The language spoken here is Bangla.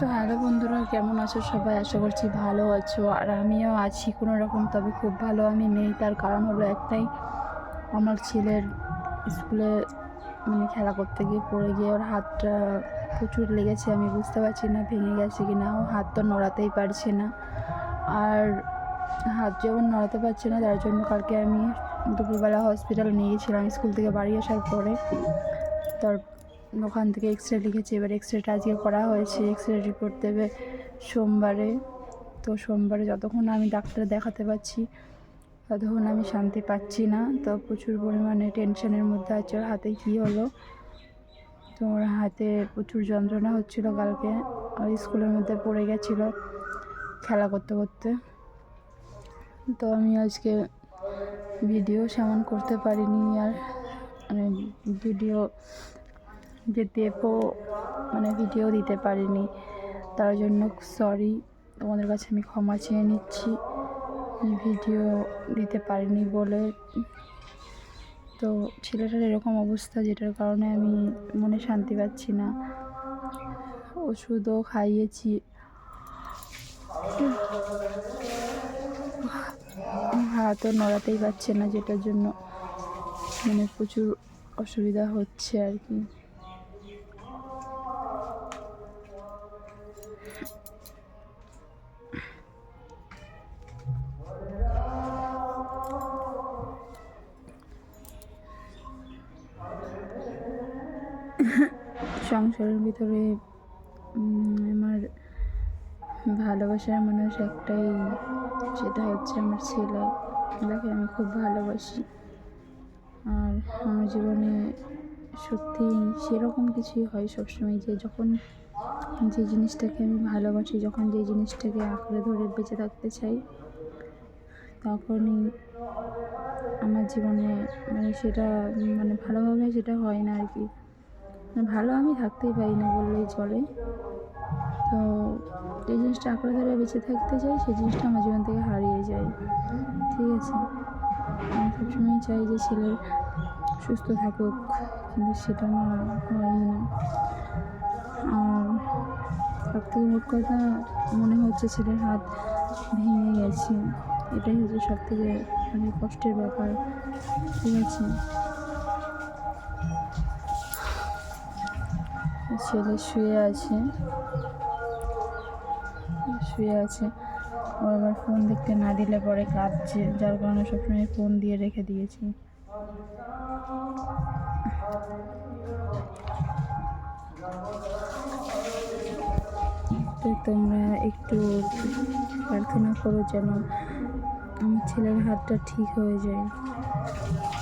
তো হ্যালো বন্ধুরা, কেমন আছো সবাই? আশা করছি ভালো আছো। আর আমিও আছি কোনো রকম, তবে খুব ভালো আমি নেই। তার কারণ হলো একটাই, আমার ছেলের স্কুলে খেলা করতে গিয়ে পড়ে গিয়ে ওর হাতটা প্রচুর লেগেছে। আমি বুঝতে পারছি না ভেঙে গেছে কি না। ও হাত তো নড়াতেই পারছে না। আর হাত যখন নড়াতে পারছে না, তার জন্য কালকে আমি দুপুরবেলা হসপিটাল নিয়ে গেছিলাম স্কুল থেকে বাড়ি আসার পরে। তার ওখান থেকে এক্স রে লিখেছে। এবার এক্স রেটা আজকে করা হয়েছে। এক্স রে রিপোর্ট দেবে সোমবারে। তো সোমবারে যতক্ষণ আমি ডাক্তার দেখাতে পারছি ততক্ষণ আমি শান্তি পাচ্ছি না। তো প্রচুর পরিমাণে টেনশনের মধ্যে আছে। ওর হাতে কী হলো, তো ওর হাতে প্রচুর যন্ত্রণা হচ্ছিলো। কালকে ওর স্কুলের মধ্যে পড়ে গেছিলো খেলা করতে করতে। তো আমি আজকে ভিডিও সেমন করতে পারিনি। আর ভিডিও যে দেবো ভিডিও দিতে পারিনি, তার জন্য সরি। তোমাদের কাছে আমি ক্ষমা চেয়ে নিচ্ছি ভিডিও দিতে পারিনি বলে। তো ছেলেটার এরকম অবস্থা, যেটার কারণে আমি মনে শান্তি পাচ্ছি না। ওষুধও খাইয়েছি, হাতও নড়াতেই পারছে না, যেটার জন্য প্রচুর অসুবিধা হচ্ছে আর কি। সংসারের ভিতরে আমার ভালোবাসার মানুষ একটাই, সেটা হচ্ছে আমার ছেলে। যাকে আমি খুব ভালোবাসি। আর আমার জীবনে সত্যি সেরকম কিছুই হয় সবসময়, যে যখন যে জিনিসটাকে আমি ভালোবাসি, যখন যে জিনিসটাকে আঁকড়ে ধরে বেঁচে থাকতে চাই, তখনই আমার জীবনে সেটা ভালোভাবে সেটা হয় না আর কি। ভালো আমি থাকতেই পারি না বললেই চলে। তো যে জিনিসটা আঁকড়ে ধরে বেঁচে থাকতে চাই, সেই জিনিসটা আমার জীবন থেকে হারিয়ে যায়। ঠিক আছে, আমি সবসময় চাই যে ছেলের সুস্থ থাকুক, কিন্তু সেটা না হয়ই না। আর সব থেকে মোট কথা মনে হচ্ছে ছেলের হাত ভেঙে গেছে। এটাই হচ্ছে সব থেকে কষ্টের ব্যাপার। ঠিক আছে, ছেলে শুয়ে আছে। ও আবার ফোন দেখতে না দিলে পরে কাঁদছে, যার কারণে সবসময় ফোন দিয়ে রেখে দিয়েছি। তো তোমরা একটু প্রার্থনা করো যেন আমার ছেলের হাতটা ঠিক হয়ে যায়।